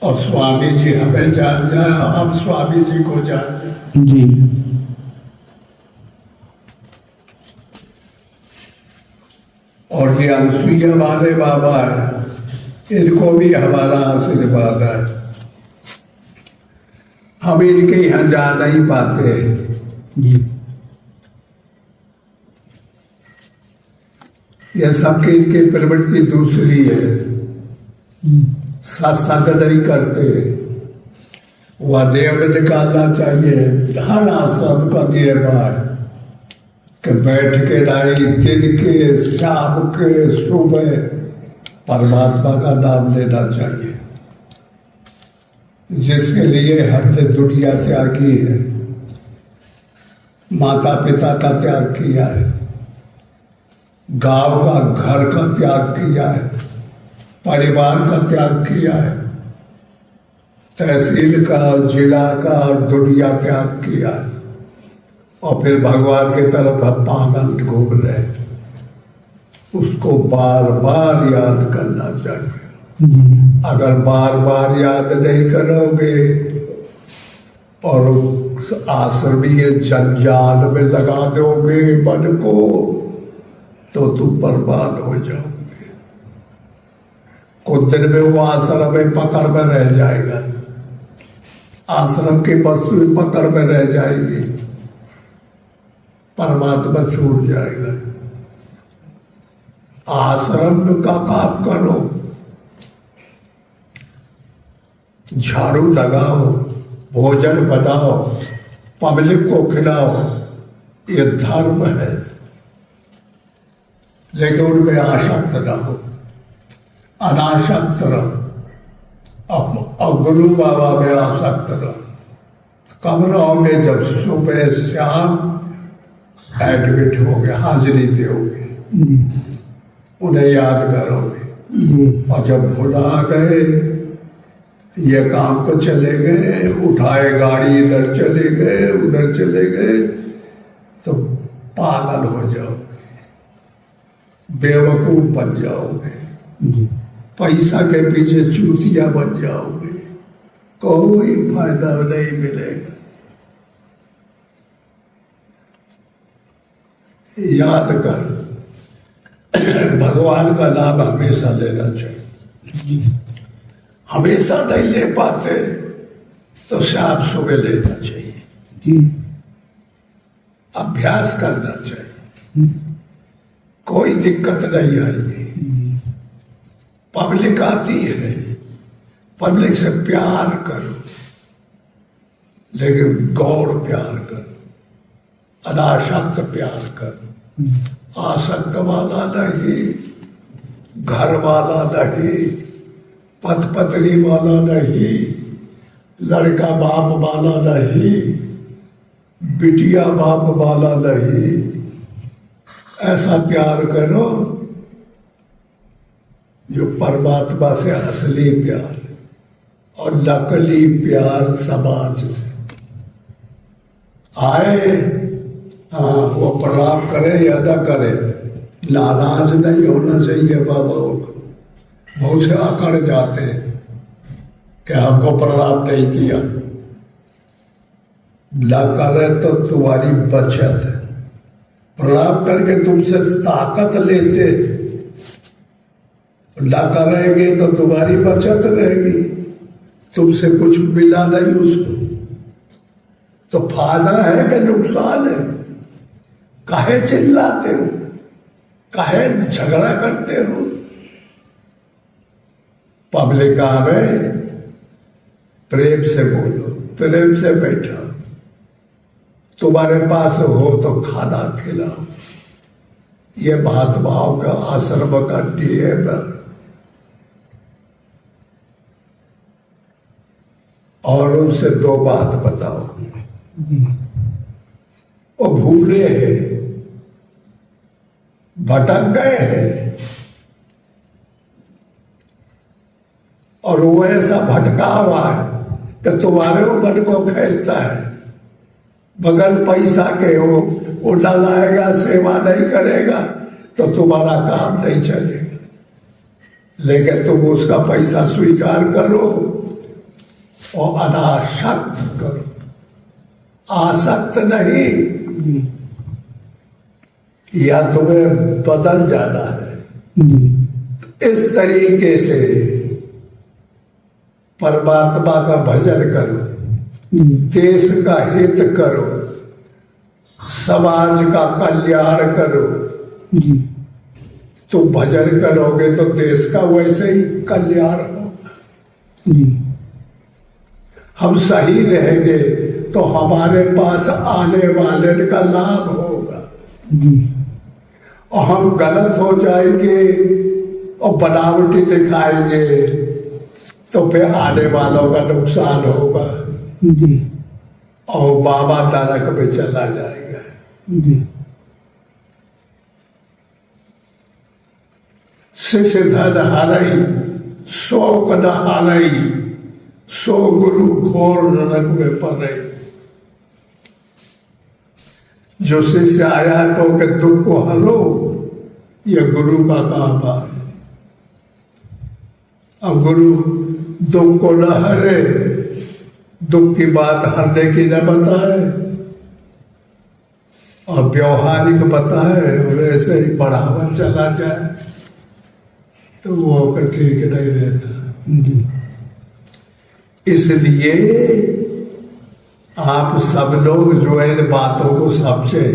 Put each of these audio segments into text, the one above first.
और स्वामी जी हमें जान जाए, हम स्वामी जी को जान जाए। जी। और ये अनसुईया वाले बाबा है, इनको भी हमारा आशीर्वाद है। हम इनके यहाँ जा नहीं पाते। जी। ये सबकी इनकी प्रवृत्ति दूसरी है, सत्संग नहीं करते। वह नियम निकालना चाहिए, हर आश्रम का नियम है कि बैठ के नहीं, दिन के, शाम के, सुबह परमात्मा का नाम लेना चाहिए, जिसके लिए हमने दुनिया त्यागी है, माता पिता का त्याग किया है, गांव का, घर का त्याग किया है, परिवार का त्याग किया है, तहसील का, जिला का और दुनिया त्याग किया है, और फिर भगवान की तरफ हम पागल घूम रहे हैं। उसको बार बार याद करना चाहिए। अगर बार बार याद नहीं करोगे और आश्रमीय जंजाल में लगा दोगे मन को, तो तुम बर्बाद हो जाओगे। कुछ दिन में वो आश्रम में पकड़ में रह जाएगा, आश्रम की वस्तु पकड़ में रह जाएगी, परमात्मा छूट जाएगा। आश्रम का काम करो, झाड़ू लगाओ, भोजन बनाओ, पब्लिक को खिलाओ, ये धर्म है। लेकिन उनमें आसक्त न हो, अनासक्त रहो। अब गुरु बाबा में आसक्त रहो। कमरों में जब सुबह शाम एडमिट हो गए, हाजिरी दोगे, उन्हें याद करोगे। और जब भुला गए, ये काम को चले गए, उठाए गाड़ी, इधर चले गए, उधर चले गए, तो पागल हो जाओगे, बेवकूफ बन जाओगे, पैसा के पीछे चूतिया बन जाओगे, कोई फायदा नहीं मिलेगा। याद कर, भगवान का नाम हमेशा लेना चाहिए। हमेशा नहीं ले पाते तो शाम सुबह लेना चाहिए, अभ्यास करना चाहिए, कोई दिक्कत नहीं आएगी। पब्लिक आती है, पब्लिक से प्यार करो, लेकिन गौर प्यार करो, अनासक्त प्यार करो। आसक्त वाला नहीं, घर वाला नहीं, पत पत्नी वाला नहीं, लड़का बाप वाला नहीं, बिटिया बाप वाला नहीं। ऐसा प्यार करो जो परमात्मा से असली प्यार है, और नकली प्यार समाज से आए। हाँ, वो प्रणाम करे या न करे, नाराज नहीं होना चाहिए बाबाओं को। बहुत से अकड़ जाते हैं कि हमको प्रणाम नहीं किया। न करे तो तुम्हारी बचत है, प्रणाम करके तुमसे ताकत लेते, न करेंगे तो तुम्हारी बचत रहेगी, तुमसे कुछ मिला नहीं उसको, तो फायदा है कि नुकसान है? काहे चिल्लाते हो, काहे झगड़ा करते हो? पब्लिक आवे, प्रेम से बोलो, प्रेम से बैठो, तुम्हारे पास हो तो खाना खिलाओ। ये महात्माओं का आश्रम का नियम है। और उनसे दो बात बताओ, वो भूले हैं, भटक गए हैं, और वो ऐसा भटका हुआ है कि तुम्हारे ऊपर को खींचता है। बगैर पैसा के वो न लाएगा, सेवा नहीं करेगा, तो तुम्हारा काम नहीं चलेगा। लेकिन तुम उसका पैसा स्वीकार करो और अनासक्त करो, आसक्त नहीं। जी या तुम्हें बदल जाना है। जी इस तरीके से परमात्मा का भजन करो, जी देश का हित करो, समाज का कल्याण करो। जी तुम भजन करोगे तो देश का वैसे ही कल्याण होगा। जी हम सही रहेंगे तो हमारे पास आने वाले का लाभ होगा, जी और हम गलत हो जाएंगे और बनावटी दिखाएंगे तो फिर आने वालों का नुकसान होगा जी और बाबा नरक में चला जाएगा। जी शिष्य धन हरई, शोक न हरई, सो गुरु घोर नरक में पड़ई। जो शिष्य आया तो के दुख को हरो, यह गुरु का काम है। अब गुरु दुख को न हरे, दुख की बात हरने की न बताए और व्यवहारिक बताए और ऐसे ही बढ़ावा चला जाए तो वो ठीक नहीं रहता। जी इसलिए आप सब लोग जो है इन बातों को समझे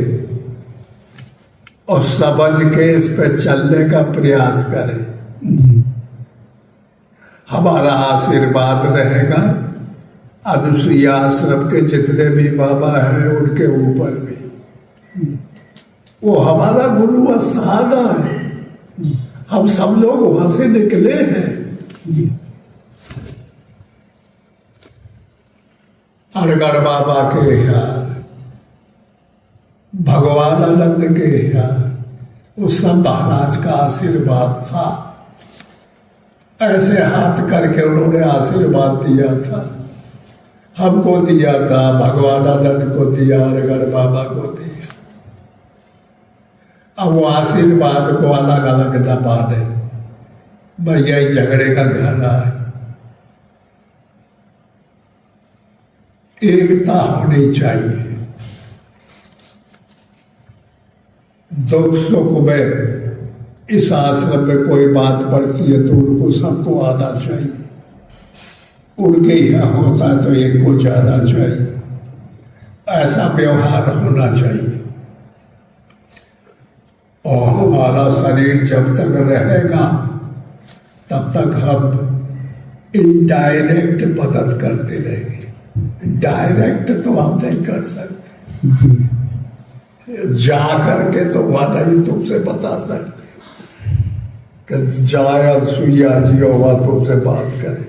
और समझ के इस पे चलने का प्रयास करें। जी हमारा आशीर्वाद रहेगा अनुसुईया आश्रम के जितने भी बाबा हैं उनके ऊपर भी। वो हमारा गुरु स्थान है, हम सब लोग वहां से निकले हैं। जी अड़गड़ बाबा के यहाँ, भगवान आनंद के यहाँ उस सब महाराज का आशीर्वाद था। ऐसे हाथ करके उन्होंने आशीर्वाद दिया था, हमको दिया था, भगवान आनंद को दिया, अड़गड़ बाबा को दिया। अब वो आशीर्वाद को अलग अलग न बांटे, भैया ही झगड़े का घर है। एकता होनी चाहिए। दुख सुख में इस आश्रम में कोई बात पड़ती है तो उनको सबको आना चाहिए, उनके यहाँ होता है तो इनको जाना चाहिए। ऐसा व्यवहार होना चाहिए। और हमारा शरीर जब तक रहेगा तब तक हम इनडायरेक्ट मदद करते रहेंगे। डायरेक्ट तो हम नहीं कर सकते, जा करके तो वह नहीं तुमसे बता सकते कि जाए सुइया जी और वह तुमसे बात करे,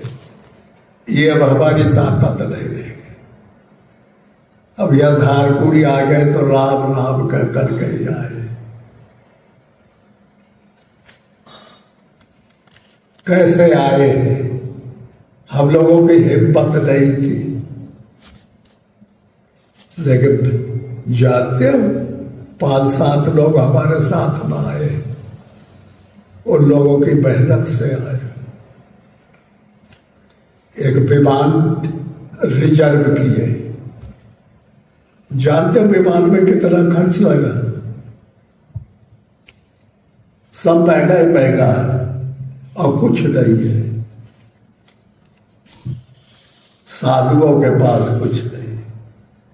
ये अब हमारी ताकत नहीं रहेगी। अब यह धारकुड़ी आ गए तो राम राम कह करके ही आए। कैसे आए हैं, हम लोगों की हिम्मत नहीं थी, लेकिन जानते हो 5-7 लोग हमारे साथ में आए, उन लोगों की मेहनत से आए। एक विमान रिजर्व किए, जानते हो विमान में कितना खर्च लगा? सब महंगा ही महंगा है और कुछ नहीं है। साधुओं के पास कुछ नहीं,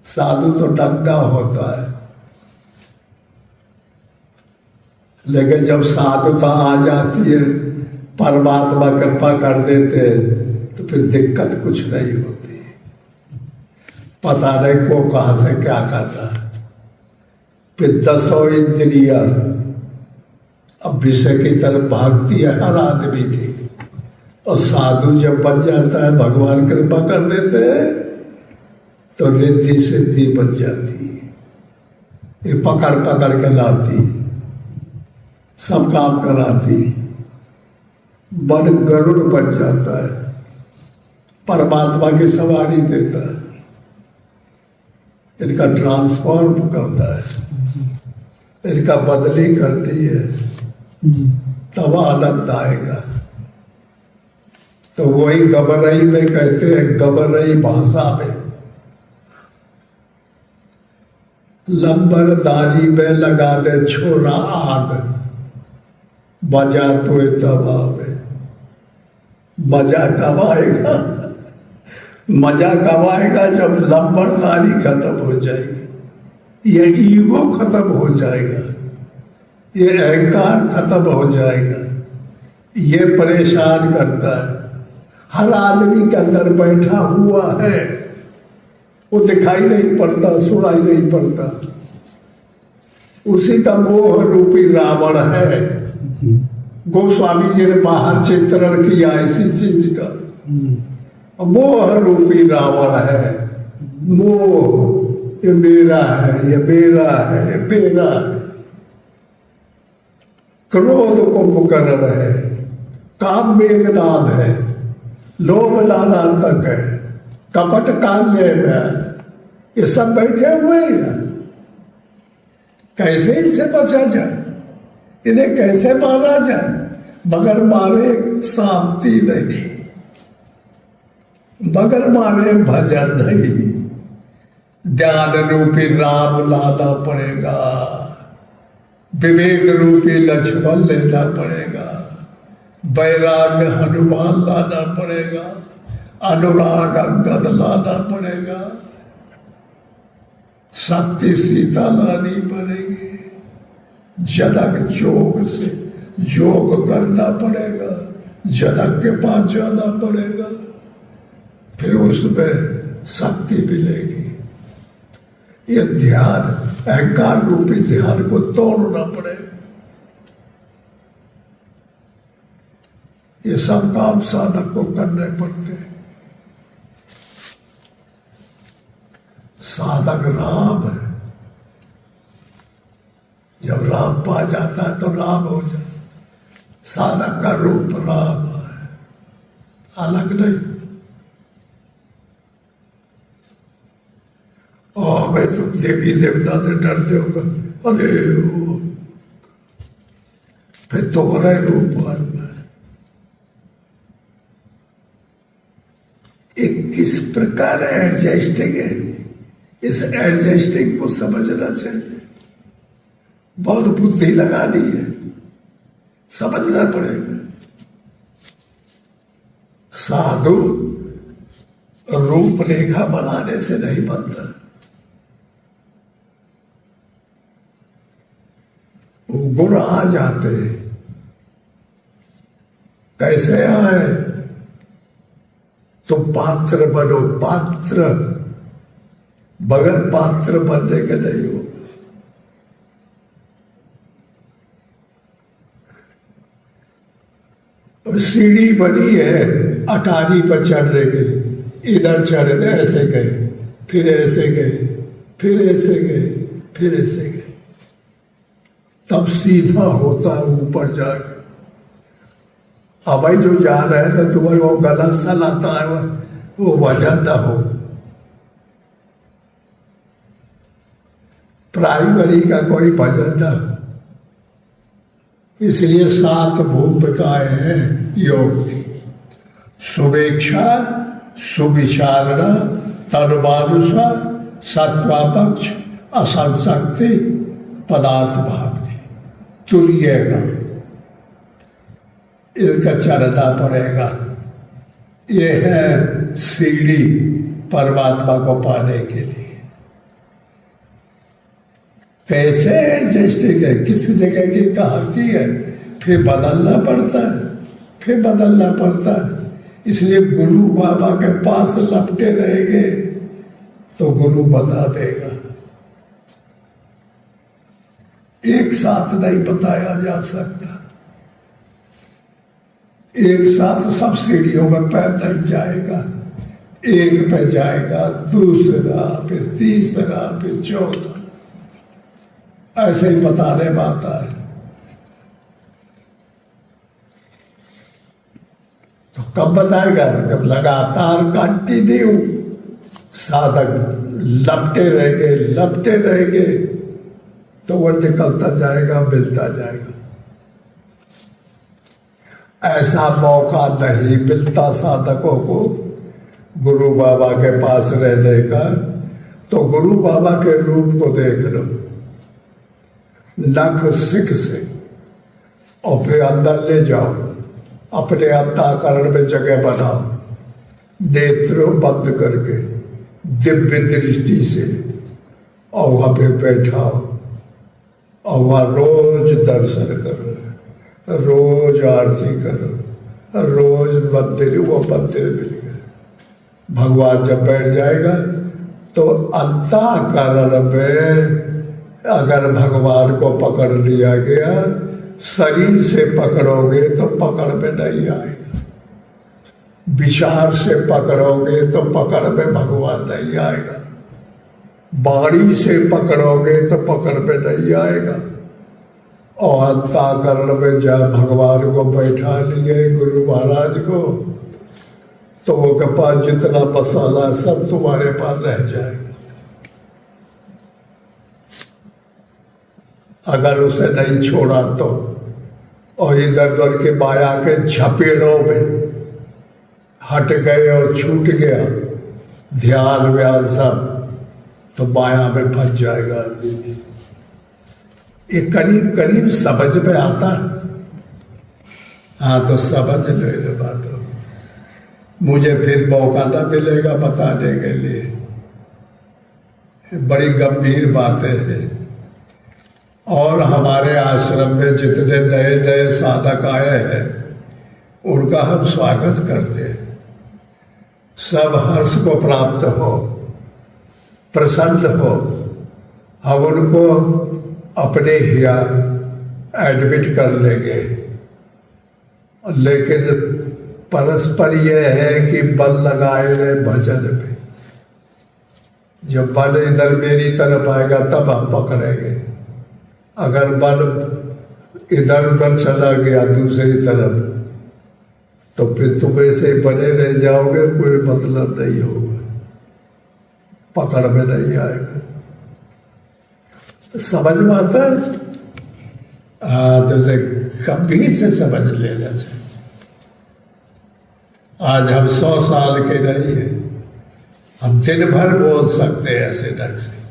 साधु तो डंडा होता है, लेकिन जब साधुता आ जाती है, परमात्मा कृपा कर देते तो फिर दिक्कत कुछ नहीं होती। पता नहीं को कहाँ से क्या कर रहा है। फिर 10 इंद्रिया अब विषय की तरफ भागती है हर आदमी की, और साधु जब बन जाता है, भगवान कृपा कर देते हैं तो रिद्धि सिद्धि बन जाती है। ये पकड़ पकड़ के लाती, सब काम कराती, मन गरुड़ बन जाता है, परमात्मा की सवारी देता है। इनका ट्रांसफॉर्म करना है, इनका बदली करनी है, तब आनंद आएगा। तो वही गबरई में कहते हैं, गबरई भाषा में, लंबरदारी में लगा दे छोरा आग, मजा तो तब आवे। मजा कब आएगा? मजा कब आएगा? जब लंबरदारी खत्म हो जाएगी, ये ईगो खत्म हो जाएगा, ये अहंकार खत्म हो जाएगा। ये परेशान करता है। हर आदमी के अंदर बैठा हुआ है, वो दिखाई नहीं पड़ता, सुनाई नहीं पड़ता। उसी का मोह रूपी रावण है। जी गोस्वामी जी ने बाहर चित्रण किया इसी चीज का। मोह रूपी रावण है। मोह, ये मेरा है, ये मेरा है, ये मेरा है। क्रोध को मुकर्र है, काम मेघनाद है, लोभ लालांतक है, कपट काल्य में, ये सब बैठे हुए हैं। कैसे इससे बचा जाए? इन्हें कैसे मारा जाए? बगैर मारे शांति नहीं, बगैर मारे भजन नहीं। ज्ञान रूपी राम लाना पड़ेगा, विवेक रूपी लक्ष्मण लेना पड़ेगा, वैराग्य हनुमान लाना पड़ेगा, अनुराग अंगद लाना पड़ेगा, शक्ति सीता लानी पड़ेगी, जनक जोग से योग करना पड़ेगा, जनक के पास जाना पड़ेगा, फिर उसमें शक्ति मिलेगी। ये ध्यान, अहंकार रूपी ध्यान को तोड़ना पड़ेगा। ये सब काम साधक को करने पड़ते हैं। साधक राम है, जब राम पा जाता है तो राम हो जाता है। साधक का रूप राम है, अलग नहीं। और मैं तुम देवी देवता से डरते होगा, अरे फिर तुम्हारा रूप आएगा। एक किस प्रकार एडजस्टिंग है, इस एडजस्टिंग को समझना चाहिए। बहुत बुद्धि लगानी है, समझना पड़ेगा। साधु रूपरेखा बनाने से नहीं बनता, गुण आ जाते हैं। कैसे आए? तो पात्र बनो। पात्र बगैर पात्र बनने के नहीं होगा। सीढ़ी बनी है अटारी पर चढ़ने के लिए, इधर चढ़े ऐसे गए, फिर ऐसे गए, फिर ऐसे गए, फिर ऐसे गए, तब सीधा होता है ऊपर जाकर। अब भाई जो जा रहे थे तुम्हारे वो गलत सा लाता है, वो वजन न हो। प्राइमरी का कोई भजन न हो। इसलिए 7 भूमिकाएं हैं योग की: शुभेच्छा, सुविचारणा, तनुमानुषा, सत्वापक्ष, असंशक्ति, पदार्थ भावनी, तुल्यगा। इसका चढ़ना पड़ेगा। ये है सीढ़ी परमात्मा को पाने के लिए। कैसे एडजस्टिंग है, किस जगह की कहाँ की है, फिर बदलना पड़ता है, फिर बदलना पड़ता है। इसलिए गुरु बाबा के पास लपटे रहेंगे तो गुरु बता देगा। एक साथ नहीं बताया जा सकता, एक साथ सब सीढ़ियों में पैर नहीं जाएगा। एक पे जाएगा, दूसरा, फिर तीसरा, फिर चौथा, ऐसे ही बताने में आता है। तो कब बताएगा? जब लगातार कंटिन्यू साधक लपटे रहेंगे, लपटे रहेंगे, तो वो निकलता जाएगा, मिलता जाएगा। ऐसा मौका नहीं मिलता साधकों को गुरु बाबा के पास रहने का। तो गुरु बाबा के रूप को देख लो, नख सिख से, और फिर अंदर ले जाओ, अपने अंतःकरण में जगह बनाओ, नेत्र बंद करके दिव्य दृष्टि से, और वहाँ पे बैठाओ, और वहाँ रोज दर्शन करो, रोज आरती करो, रोज मंदिर, वो मंदिर मिल गया। भगवान जब बैठ जाएगा तो अंतःकरण में अगर भगवान को पकड़ लिया गया, शरीर से पकड़ोगे तो पकड़ में नहीं आएगा, विचार से पकड़ोगे तो पकड़ में भगवान नहीं आएगा, बाणी से पकड़ोगे तो पकड़ में नहीं आएगा। और अंतःकरण में जब भगवान को बैठा लिए गुरु महाराज को, तो वो के पास जितना मसाला सब तुम्हारे पास रह जाएगा। अगर उसे नहीं छोड़ा तो, और इधर उधर के माया के झपेड़ों में हट गए और छूट गया ध्यान व्यास सब, तो माया में फंस जाएगा आदमी। ये करीब करीब समझ में आता है। हाँ, तो समझ ले बात हो। मुझे फिर मौका ना मिलेगा बताने के लिए, बड़ी गंभीर बातें हैं। और हमारे आश्रम में जितने नए नए साधक आए हैं उनका हम स्वागत करते हैं। सब हर्ष को प्राप्त हो, प्रसन्न हो। हम उनको अपने यहाँ एडमिट कर लेंगे, लेकिन परस्पर यह है कि बल लगाए रहे भजन में। जब बल इधर मेरी तरफ आएगा तब हम पकड़ेंगे। अगर बल इधर उधर चला गया दूसरी तरफ, तो फिर तुम ऐसे बने रह जाओगे, कोई मतलब नहीं होगा, पकड़ में नहीं आएगा। समझ में आता है? हाँ, तो उसे गंभीर से समझ लेना चाहिए। आज हम 100 साल के नहीं है, हम दिन भर बोल सकते हैं ऐसे ढंग से।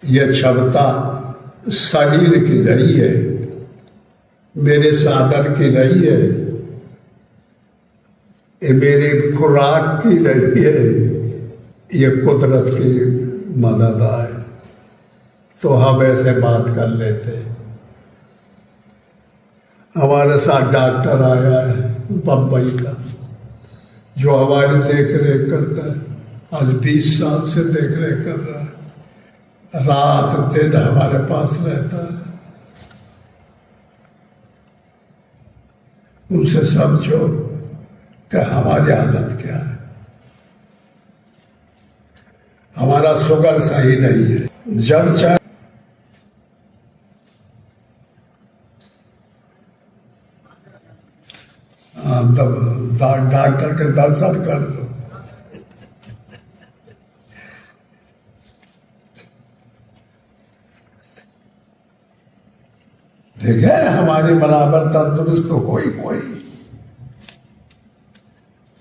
यह क्षमता शरीर की नहीं है, मेरे साधन की नहीं है, ये मेरी खुराक की नहीं है, ये कुदरत की मदद आए तो हम ऐसे बात कर लेते हैं। हमारे साथ डॉक्टर आया है बम्बई का, जो हमारी देख रेख करता है। आज 20 साल से देख रेख कर रहा है, रात दिन हमारे पास रहता है। उनसे समझो कि हमारी हालत क्या है। हमारा शुगर सही नहीं है। जब चाहे तब डॉक्टर के दर्शन कर लो। देखे हमारे बराबर तंदुरुस्त हो ही कोई?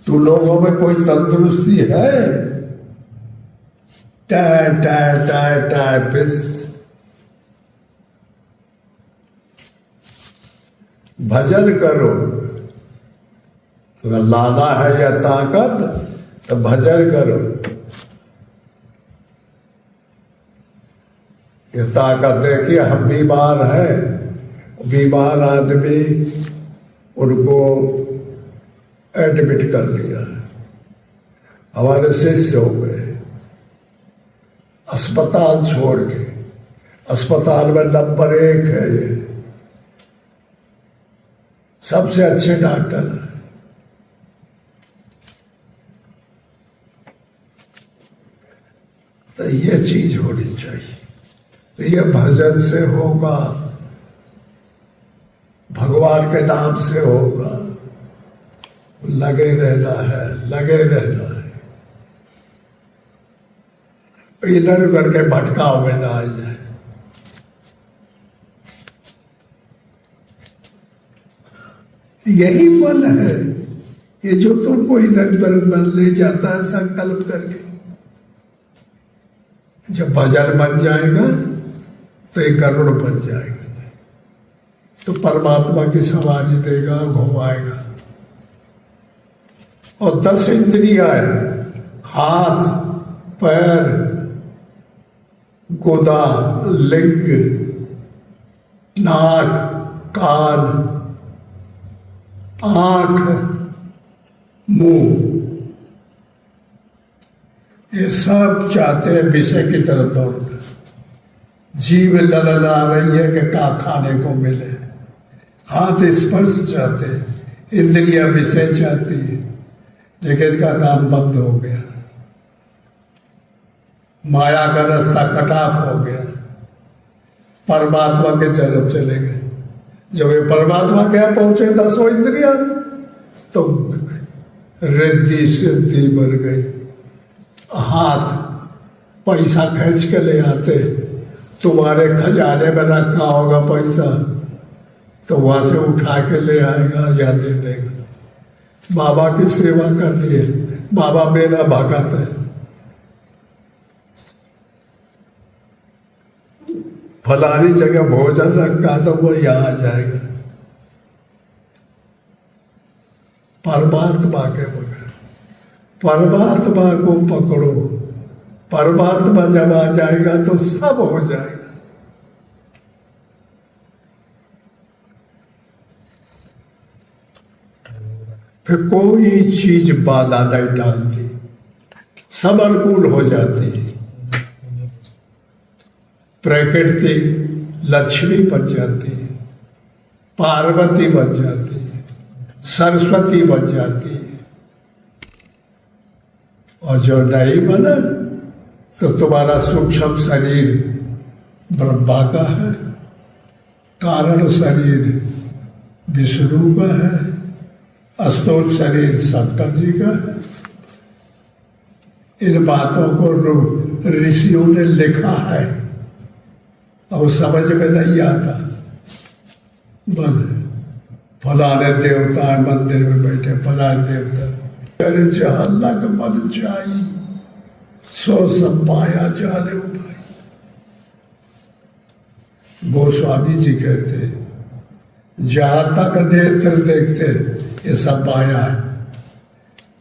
तू लोगों में कोई तंदुरुस्ती है? टाय टाय टाय टाय पिस। भजन करो, अगर लाना है या ताकत तो भजन करो। ये ताकत देखिए, हम बीमार हैं, बीमार आदमी उनको एडमिट कर लिया, हमारे शिष्य हो गए अस्पताल छोड़ के। अस्पताल में नंबर 1 है ये, सबसे अच्छे डॉक्टर है। तो ये चीज होनी चाहिए। तो ये भजन से होगा, भगवान के नाम से होगा। लगे रहना है, लगे रहना है, इधर उधर के भटकाव में ना आ जाए। यही मन है, ये जो तुमको इधर उधर मन ले जाता है संकल्प करके। जब भजन बन जाएगा तो एक गरुड़ बन जाएगा, तो परमात्मा की सवारी देगा, घुमाएगा। और 10 इंद्रियां हैं, हाथ, पैर, गोदा, लिंग, नाक, कान, आंख, मुंह, ये सब चाहते हैं विषय की तरफ दौड़ना। जीव ललला रही है कि का खाने को मिले, हाथ स्पर्श चाहते, इंद्रियां विषय चाहती है, लेकिन इनका काम बंद हो गया, माया का रास्ता कटाफ हो गया, परमात्मा के तरफ चले गए। जब ये परमात्मा के यहाँ पहुंचे 10 इंद्रियां, तो रिद्धि सिद्धि बन गई। हाथ पैसा खींच के ले आते, तुम्हारे खजाने में रखा होगा पैसा, तो वहां से उठा के ले आएगा या दे देगा। बाबा की सेवा करनी है, बाबा मेरा भगत है, फलानी जगह भोजन रखा तो वो यहाँ आ जाएगा। परमात्मा के बगैर, परमात्मा को पकड़ो, परमात्मा जब आ जाएगा तो सब हो जाएगा। फिर कोई चीज बाधा नहीं डालती, सब अनुकूल हो जाती है। प्रकृति लक्ष्मी बन जाती है, पार्वती बन जाती है, सरस्वती बन जाती है। और जो नहीं बना तो तुम्हारा सूक्ष्म शरीर ब्रह्मा का है, कारण शरीर विष्णु का है, स्थूल शरीर शंकर जी का है। इन बातों को ऋषियों ने लिखा है और समझ में नहीं आता। बस फलाने देवता है मंदिर में बैठे, फलाने देवता अरे जहाँ लग मन जाई, सो सब पाया जाने भाई। गोस्वामी जी कहते जहां तक नेत्र देखते ये सब माया है।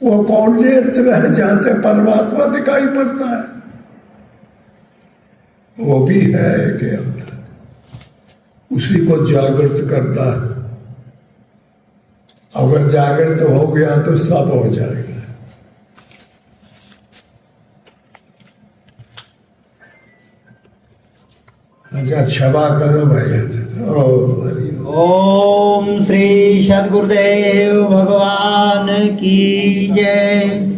वो कौन नेत्र है जहां से परमात्मा दिखाई पड़ता है? वो भी है के अंदर, उसी को जागृत करना है। अगर जागृत हो गया तो सब हो जाएगा। अच्छा क्षमा करो भाई। ओम श्री सद्गुरुदेव भगवान की जय।